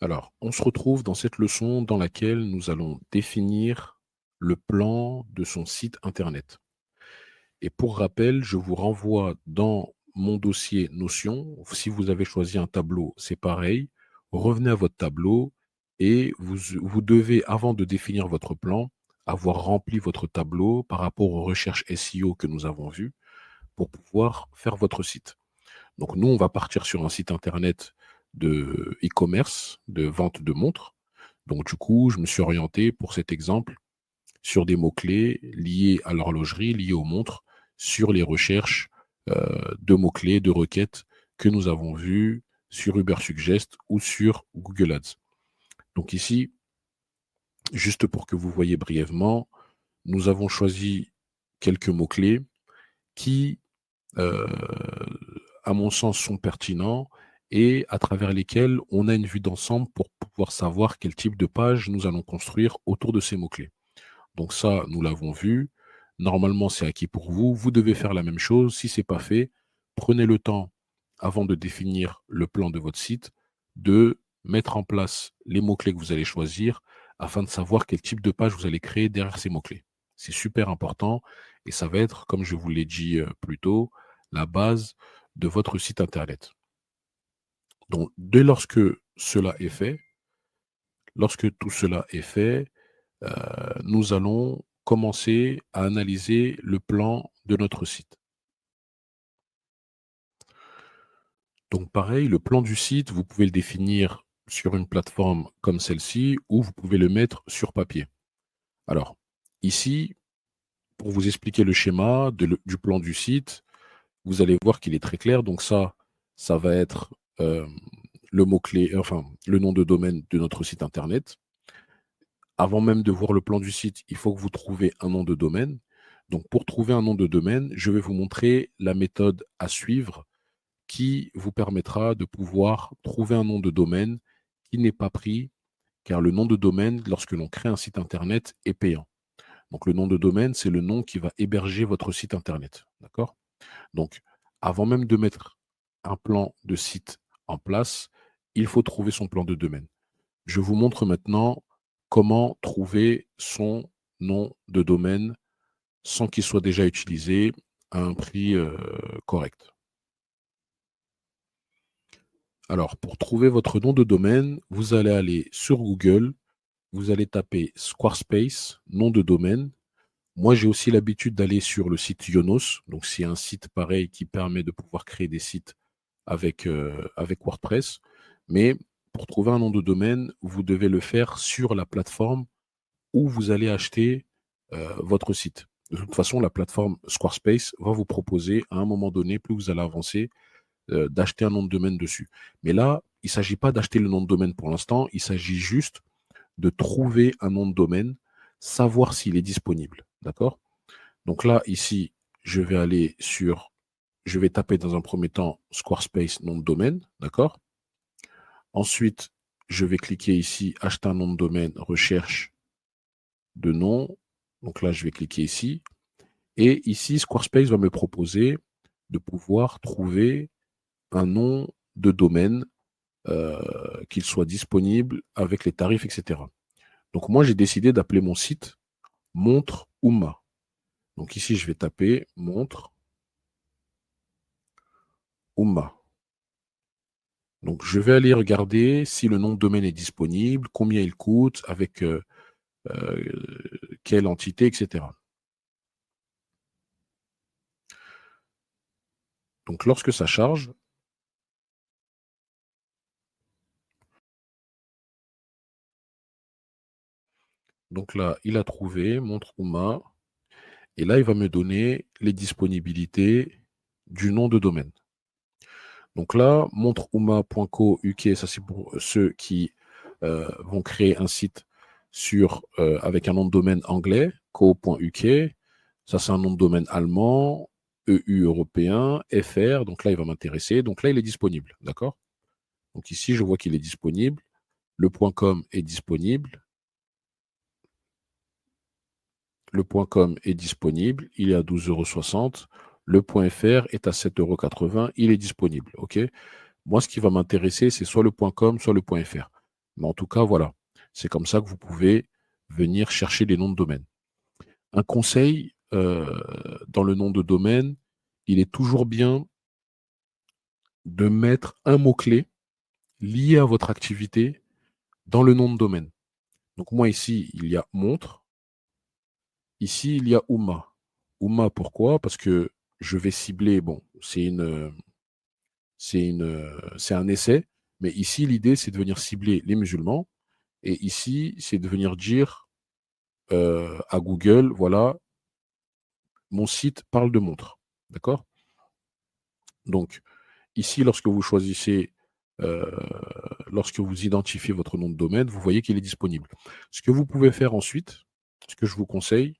Alors, on se retrouve dans cette leçon dans laquelle nous allons définir le plan de son site internet. Et pour rappel, je vous renvoie dans mon dossier Notion. Si vous avez choisi un tableau, c'est pareil. Revenez à votre tableau et vous devez, avant de définir votre plan, avoir rempli votre tableau par rapport aux recherches SEO que nous avons vues pour pouvoir faire votre site. Donc nous, on va partir sur un site internet de e-commerce, de vente de montres. Donc du coup, je me suis orienté pour cet exemple sur des mots-clés liés à l'horlogerie, liés aux montres, sur les recherches de mots-clés, de requêtes que nous avons vues sur Ubersuggest ou sur Google Ads. Donc ici, juste pour que vous voyez brièvement, nous avons choisi quelques mots-clés qui, euh, à mon sens, sont pertinents et à travers lesquels on a une vue d'ensemble pour pouvoir savoir quel type de page nous allons construire autour de ces mots-clés. Donc ça, nous l'avons vu. Normalement, c'est acquis pour vous. Vous devez faire la même chose. Si ce n'est pas fait, prenez le temps, avant de définir le plan de votre site, de mettre en place les mots-clés que vous allez choisir afin de savoir quel type de page vous allez créer derrière ces mots-clés. C'est super important et ça va être, comme je vous l'ai dit plus tôt, la base de votre site internet. Donc, dès lorsque tout cela est fait, nous allons commencer à analyser le plan de notre site. Donc pareil, le plan du site, vous pouvez le définir sur une plateforme comme celle-ci ou vous pouvez le mettre sur papier. Alors, ici, pour vous expliquer le schéma du plan du site, vous allez voir qu'il est très clair. Donc ça va être le mot-clé, enfin, le nom de domaine de notre site internet. Avant même de voir le plan du site, il faut que vous trouviez un nom de domaine. Donc, pour trouver un nom de domaine, je vais vous montrer la méthode à suivre qui vous permettra de pouvoir trouver un nom de domaine qui n'est pas pris, car le nom de domaine, lorsque l'on crée un site internet, est payant. Donc, le nom de domaine, c'est le nom qui va héberger votre site internet. D'accord? Donc, avant même de mettre un plan de site en place, il faut trouver son plan de domaine. Je vous montre maintenant comment trouver son nom de domaine sans qu'il soit déjà utilisé à un prix correct. Alors, pour trouver votre nom de domaine, vous allez aller sur Google, vous allez taper Squarespace, nom de domaine. Moi, j'ai aussi l'habitude d'aller sur le site Yonos. Donc, c'est un site pareil qui permet de pouvoir créer des sites avec WordPress. Mais pour trouver un nom de domaine, vous devez le faire sur la plateforme où vous allez acheter votre site. De toute façon, la plateforme Squarespace va vous proposer à un moment donné, plus vous allez avancer, d'acheter un nom de domaine dessus. Mais là, il ne s'agit pas d'acheter le nom de domaine pour l'instant, il s'agit juste de trouver un nom de domaine, savoir s'il est disponible. D'accord? Donc là, ici, je vais taper dans un premier temps Squarespace nom de domaine. D'accord? Ensuite, je vais cliquer ici, acheter un nom de domaine, recherche de nom. Donc là, je vais cliquer ici. Et ici, Squarespace va me proposer de pouvoir trouver un nom de domaine, qu'il soit disponible avec les tarifs, etc. Donc moi, j'ai décidé d'appeler mon site Montre Ouma. Donc ici, je vais taper Montre Ouma. Donc je vais aller regarder si le nom de domaine est disponible, combien il coûte, avec euh, quelle entité, etc. Donc lorsque ça charge, donc là, il a trouvé Montre Ouma. Et là, il va me donner les disponibilités du nom de domaine. Donc là, montreouma.co UK, ça c'est pour ceux qui vont créer un site avec un nom de domaine anglais, co.uk. Ça c'est un nom de domaine allemand, EU européen, FR. Donc là, il va m'intéresser. Donc là, il est disponible. D'accord? Donc ici, je vois qu'il est disponible. Le .com est disponible. Le .com est disponible, il est à 12,60 €. Le .fr est à 7,80 €, il est disponible. Ok. Moi, ce qui va m'intéresser, c'est soit le .com, soit le .fr. Mais en tout cas, voilà, c'est comme ça que vous pouvez venir chercher les noms de domaine. Un conseil, dans le nom de domaine, il est toujours bien de mettre un mot-clé lié à votre activité dans le nom de domaine. Donc moi ici, il y a montre. Ici, il y a Oumma. Oumma, pourquoi? Parce que je vais cibler, bon, c'est un essai, mais ici, l'idée, c'est de venir cibler les musulmans. Et ici, c'est de venir dire à Google, voilà, mon site parle de montre. D'accord? Donc, ici, lorsque vous choisissez, euh, lorsque vous identifiez votre nom de domaine, vous voyez qu'il est disponible. Ce que vous pouvez faire ensuite, ce que je vous conseille,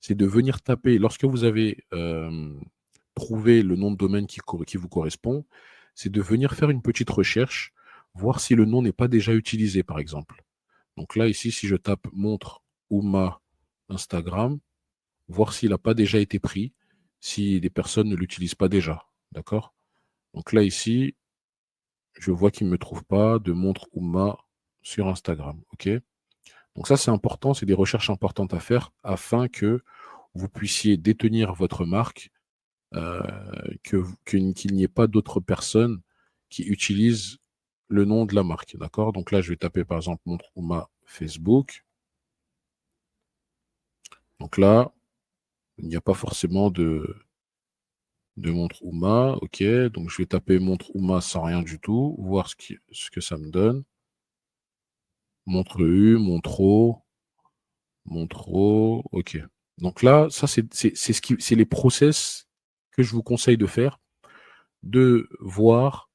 c'est de venir taper, lorsque vous avez trouvé le nom de domaine qui vous correspond, c'est de venir faire une petite recherche, voir si le nom n'est pas déjà utilisé, par exemple. Donc là, ici, si je tape montre Ouma Instagram, voir s'il n'a pas déjà été pris, si des personnes ne l'utilisent pas déjà. D'accord? Donc là, ici, je vois qu'il ne me trouve pas de montre Ouma sur Instagram. OK? Donc ça, c'est important, c'est des recherches importantes à faire afin que vous puissiez détenir votre marque, euh, qu'il n'y ait pas d'autres personnes qui utilisent le nom de la marque. D'accord? Donc là, je vais taper par exemple montre Ouma Facebook. Donc là, il n'y a pas forcément de montre Ouma. OK. Donc je vais taper montre Ouma sans rien du tout, voir ce que ça me donne. Montre U, montre O, montre O. OK. Donc là, ça, c'est les process que je vous conseille de faire, de voir,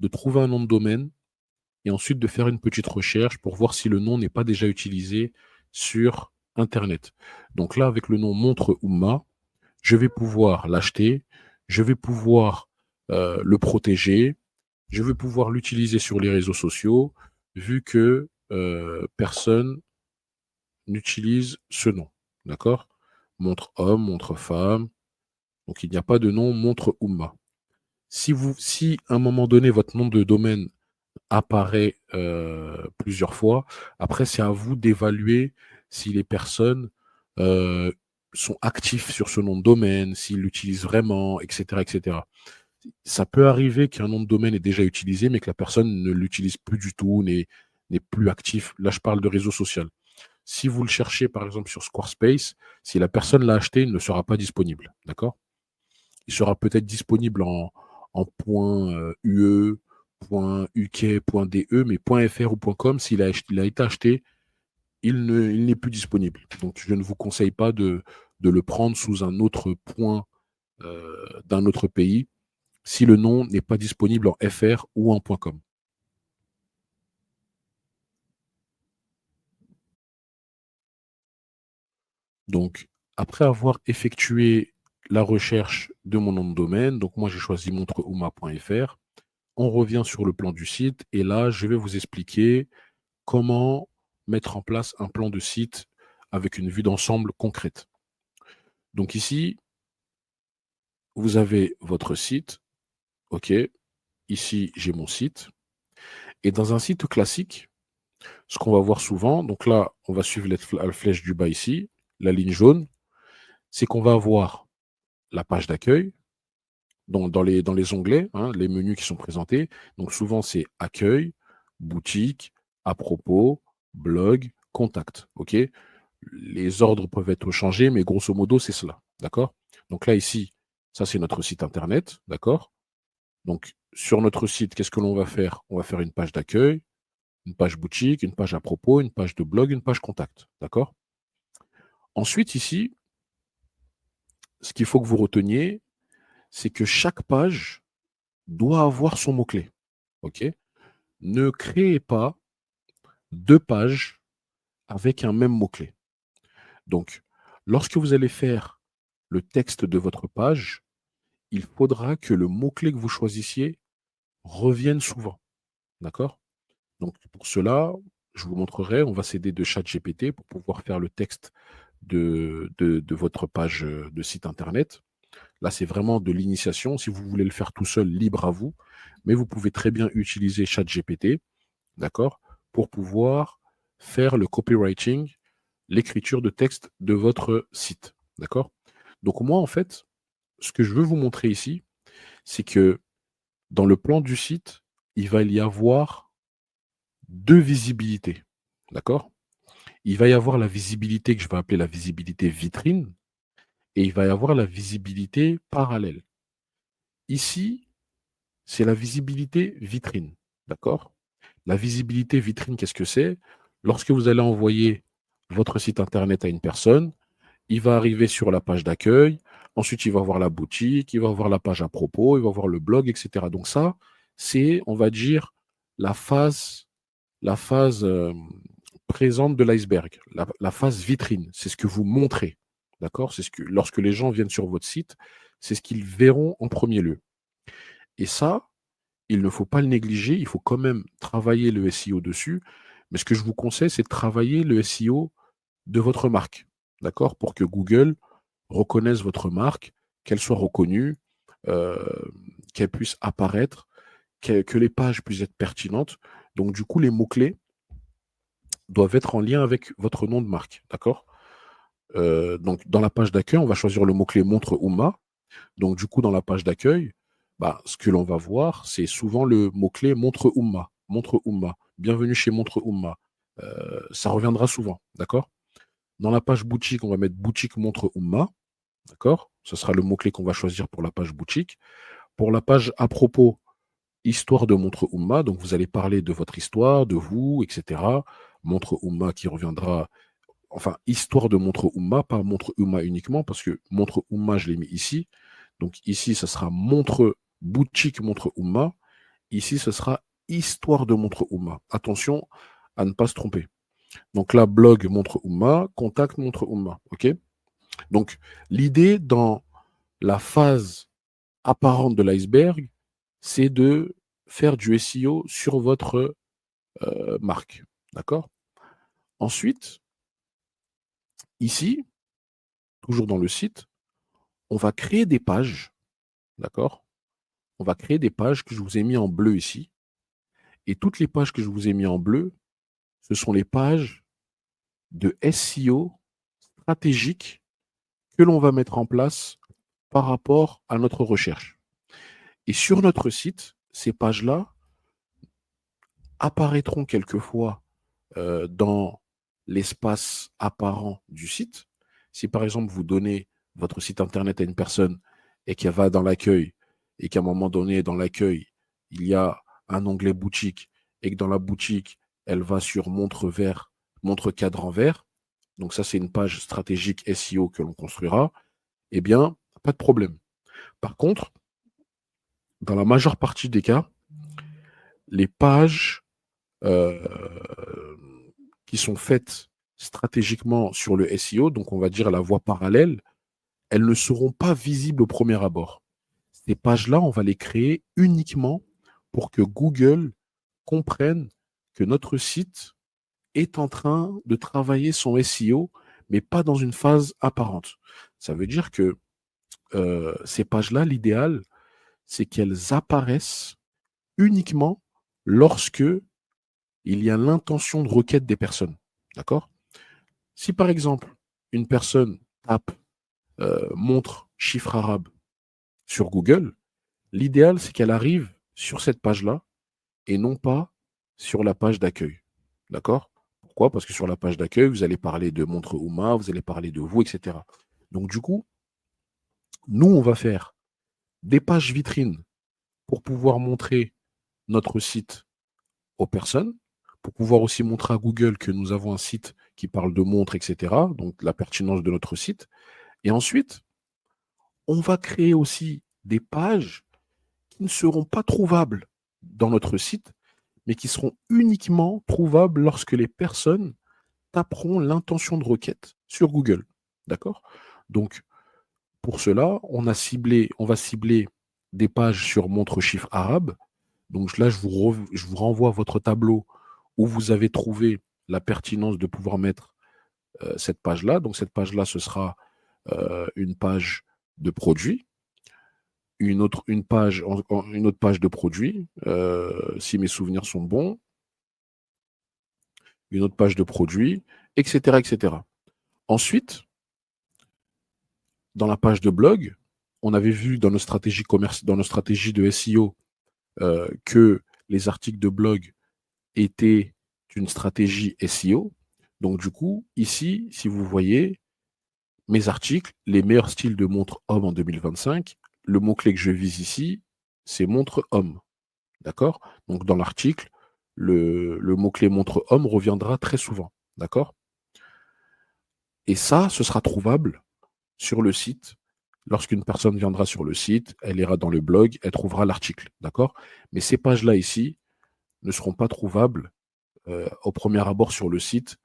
de trouver un nom de domaine et ensuite de faire une petite recherche pour voir si le nom n'est pas déjà utilisé sur Internet. Donc là, avec le nom Montre Oumma, je vais pouvoir l'acheter, je vais pouvoir le protéger, je vais pouvoir l'utiliser sur les réseaux sociaux, vu que personne n'utilise ce nom. D'accord? Montre homme, montre femme. Donc il n'y a pas de nom Montre Oumma. Si à un moment donné votre nom de domaine apparaît plusieurs fois. Après, c'est à vous d'évaluer si les personnes euh, sont actifs sur ce nom de domaine, s'ils l'utilisent vraiment, etc., etc. Ça peut arriver qu'un nom de domaine est déjà utilisé, mais que la personne ne l'utilise plus du tout, n'est plus actif. Là, je parle de réseau social. Si vous le cherchez, par exemple, sur Squarespace, si la personne l'a acheté, il ne sera pas disponible. D'accord? Il sera peut-être disponible en .ue, .uk, .de, mais .fr ou .com, il a été acheté, il n'est plus disponible. Donc, je ne vous conseille pas de le prendre sous un autre point d'un autre pays si le nom n'est pas disponible en .fr ou en .com. Donc, après avoir effectué la recherche de mon nom de domaine, donc moi j'ai choisi montreouma.fr, on revient sur le plan du site et là, je vais vous expliquer comment mettre en place un plan de site avec une vue d'ensemble concrète. Donc ici, vous avez votre site. OK. Ici, j'ai mon site. Et dans un site classique, ce qu'on va voir souvent, donc là, on va suivre la flèche du bas ici, la ligne jaune, c'est qu'on va avoir la page d'accueil, donc dans les onglets, hein, les menus qui sont présentés. Donc souvent, c'est accueil, boutique, à propos, blog, contact. OK. Les ordres peuvent être changés, mais grosso modo, c'est cela. D'accord? Donc là, ici, ça, c'est notre site internet. D'accord? Donc, sur notre site, qu'est-ce que l'on va faire? On va faire une page d'accueil, une page boutique, une page à propos, une page de blog, une page contact. D'accord? Ensuite, ici, ce qu'il faut que vous reteniez, c'est que chaque page doit avoir son mot-clé. OK? Ne créez pas deux pages avec un même mot-clé. Donc, lorsque vous allez faire le texte de votre page, il faudra que le mot-clé que vous choisissiez revienne souvent. D'accord? Donc, pour cela, je vous montrerai, on va s'aider de ChatGPT pour pouvoir faire le texte de votre page de site internet. Là, c'est vraiment de l'initiation. Si vous voulez le faire tout seul, libre à vous. Mais vous pouvez très bien utiliser ChatGPT, d'accord, pour pouvoir faire le copywriting, l'écriture de texte de votre site. D'accord? Donc moi, en fait, ce que je veux vous montrer ici, c'est que dans le plan du site, il va y avoir 2 visibilités. D'accord? Il va y avoir la visibilité que je vais appeler la visibilité vitrine et il va y avoir la visibilité parallèle. Ici, c'est la visibilité vitrine. D'accord? La visibilité vitrine, qu'est-ce que c'est? Lorsque vous allez envoyer votre site internet à une personne, il va arriver sur la page d'accueil, ensuite il va voir la boutique, il va voir la page à propos, il va voir le blog, etc. Donc ça, c'est, on va dire, la phase présente de l'iceberg, la phase vitrine. C'est ce que vous montrez. D'accord? C'est ce que, lorsque les gens viennent sur votre site, c'est ce qu'ils verront en premier lieu. Et ça, il ne faut pas le négliger, il faut quand même travailler le SEO dessus. Mais ce que je vous conseille, c'est de travailler le SEO de votre marque. D'accord? Pour que Google reconnaisse votre marque, qu'elle soit reconnue, euh, qu'elle puisse apparaître, que les pages puissent être pertinentes. Donc, du coup, les mots-clés doivent être en lien avec votre nom de marque. D'accord? Donc, dans la page d'accueil, on va choisir le mot-clé montre Oumma. Donc, du coup, dans la page d'accueil, bah, ce que l'on va voir, c'est souvent le mot-clé montre Oumma. Montre Oumma. Bienvenue chez Montre Oumma. Ça reviendra souvent. D'accord? Dans la page boutique, on va mettre boutique montre Oumma. D'accord? Ce sera le mot-clé qu'on va choisir pour la page boutique. Pour la page à propos, histoire de Montre Oumma, donc vous allez parler de votre histoire, de vous, etc. Montre Oumma qui reviendra, enfin, histoire de Montre Oumma, pas Montre Oumma uniquement, parce que Montre Oumma, je l'ai mis ici. Donc ici, ce sera Montre Boutique Montre Oumma. Ici, ce sera histoire de Montre Oumma. Attention à ne pas se tromper. Donc là, blog Montre Oumma, contact Montre Oumma. OK? Donc l'idée dans la phase apparente de l'iceberg, c'est de faire du SEO sur votre marque. D'accord? Ensuite, ici, toujours dans le site, on va créer des pages. D'accord? On va créer des pages que je vous ai mis en bleu ici. Et toutes les pages que je vous ai mis en bleu, ce sont les pages de SEO stratégiques que l'on va mettre en place par rapport à notre recherche. Et sur notre site, ces pages-là apparaîtront quelquefois dans l'espace apparent du site. Si par exemple vous donnez votre site internet à une personne et qu'elle va dans l'accueil et qu'à un moment donné dans l'accueil, il y a un onglet boutique et que dans la boutique, elle va sur montre vert, montre cadran vert, donc ça c'est une page stratégique SEO que l'on construira, eh bien, pas de problème. Par contre, dans la majeure partie des cas, les pages euh, qui sont faites stratégiquement sur le SEO, donc on va dire la voie parallèle, elles ne seront pas visibles au premier abord. Ces pages-là, on va les créer uniquement pour que Google comprenne que notre site est en train de travailler son SEO, mais pas dans une phase apparente. Ça veut dire que ces pages-là, l'idéal, c'est qu'elles apparaissent uniquement lorsque il y a l'intention de requête des personnes. D'accord? Si par exemple, une personne tape montre chiffre arabe sur Google, l'idéal, c'est qu'elle arrive sur cette page-là et non pas sur la page d'accueil. D'accord? Pourquoi? Parce que sur la page d'accueil, vous allez parler de montre Ouma, vous allez parler de vous, etc. Donc du coup, nous, on va faire des pages vitrines pour pouvoir montrer notre site aux personnes, pour pouvoir aussi montrer à Google que nous avons un site qui parle de montres, etc. Donc la pertinence de notre site. Et ensuite, on va créer aussi des pages qui ne seront pas trouvables dans notre site, mais qui seront uniquement trouvables lorsque les personnes taperont l'intention de requête sur Google. D'accord? Donc, pour cela, on va cibler des pages sur montre chiffre arabe. Donc là, je vous renvoie à votre tableau où vous avez trouvé la pertinence de pouvoir mettre cette page-là. Donc cette page-là, ce sera une page de produit, une autre page de produit, si mes souvenirs sont bons. une autre page de produit, etc., etc. Ensuite, dans la page de blog, on avait vu dans nos stratégies dans nos stratégies de SEO que les articles de blog étaient une stratégie SEO. Donc du coup, ici, si vous voyez mes articles, les meilleurs styles de montre homme en 2025, le mot-clé que je vise ici, c'est montre homme. D'accord? Donc dans l'article, le mot-clé montre homme reviendra très souvent. D'accord? Et ça, ce sera trouvable sur le site. Lorsqu'une personne viendra sur le site, elle ira dans le blog, elle trouvera l'article. D'accord? Mais ces pages-là ici ne seront pas trouvables au premier abord sur le site.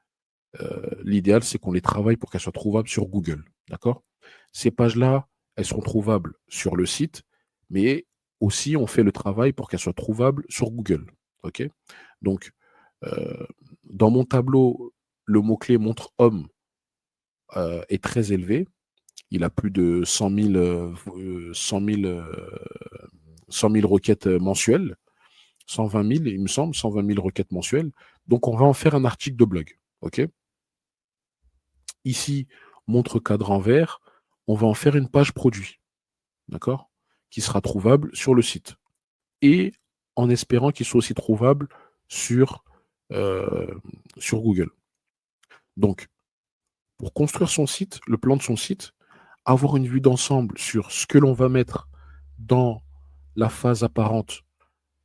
L'idéal, c'est qu'on les travaille pour qu'elles soient trouvables sur Google. D'accord? Ces pages-là, elles seront trouvables sur le site, mais aussi on fait le travail pour qu'elles soient trouvables sur Google. OK? Donc, euh, dans mon tableau, le mot-clé montre homme est très élevé. Il a plus de 100 000 requêtes mensuelles, 120 000, il me semble, 120 000 requêtes mensuelles. Donc, on va en faire un article de blog. OK? Ici, montre cadre en vert, on va en faire une page produit. D'accord? Qui sera trouvable sur le site. Et en espérant qu'il soit aussi trouvable sur, euh, sur Google. Donc, pour construire son site, le plan de son site, avoir une vue d'ensemble sur ce que l'on va mettre dans la phase apparente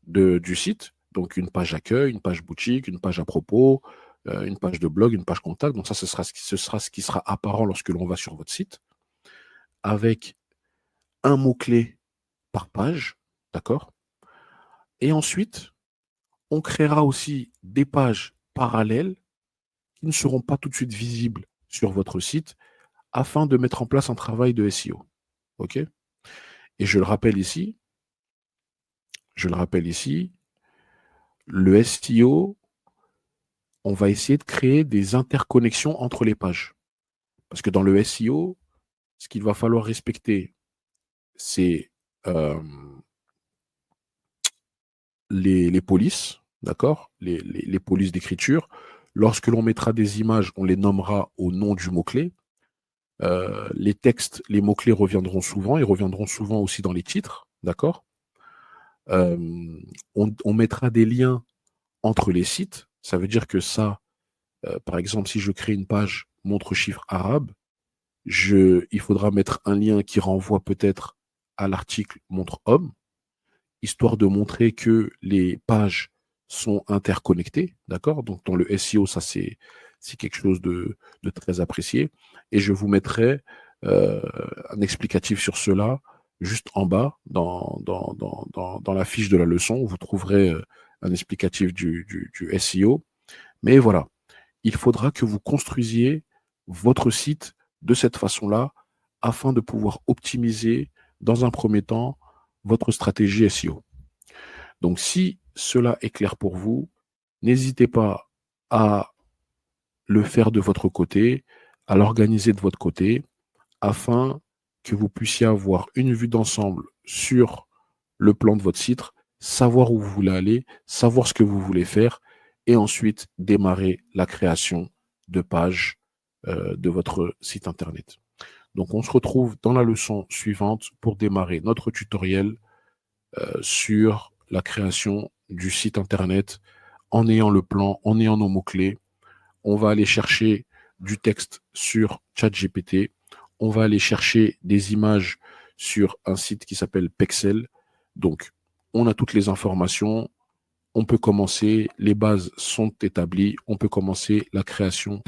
du site, donc une page accueil, une page boutique, une page à propos, une page de blog, une page contact. Donc ça, ce sera ce qui sera apparent lorsque l'on va sur votre site, avec un mot-clé par page, d'accord? Et ensuite, on créera aussi des pages parallèles qui ne seront pas tout de suite visibles sur votre site afin de mettre en place un travail de SEO. OK? Et je le rappelle ici, le SEO, on va essayer de créer des interconnexions entre les pages. Parce que dans le SEO, ce qu'il va falloir respecter, c'est euh, les polices, d'accord? Les polices d'écriture. Lorsque l'on mettra des images, on les nommera au nom du mot-clé. Les textes, les mots-clés reviendront souvent et reviendront souvent aussi dans les titres, d'accord? Euh, on mettra des liens entre les sites. Ça veut dire que ça, par exemple, si je crée une page montre chiffre arabe, il faudra mettre un lien qui renvoie peut-être à l'article montre homme, histoire de montrer que les pages sont interconnectées, d'accord? Donc dans le SEO, ça c'est quelque chose de très apprécié. Et je vous mettrai un explicatif sur cela juste en bas dans la fiche de la leçon. Vous trouverez un explicatif du SEO. Mais voilà, il faudra que vous construisiez votre site de cette façon-là afin de pouvoir optimiser dans un premier temps votre stratégie SEO. Donc, si cela est clair pour vous, n'hésitez pas à le faire de votre côté, à l'organiser de votre côté, afin que vous puissiez avoir une vue d'ensemble sur le plan de votre site, savoir où vous voulez aller, savoir ce que vous voulez faire, et ensuite démarrer la création de pages de votre site Internet. Donc, on se retrouve dans la leçon suivante pour démarrer notre tutoriel sur la création du site Internet en ayant le plan, en ayant nos mots-clés. On va aller chercher du texte sur ChatGPT. On va aller chercher des images sur un site qui s'appelle Pexel. Donc, on a toutes les informations. On peut commencer. Les bases sont établies. On peut commencer la création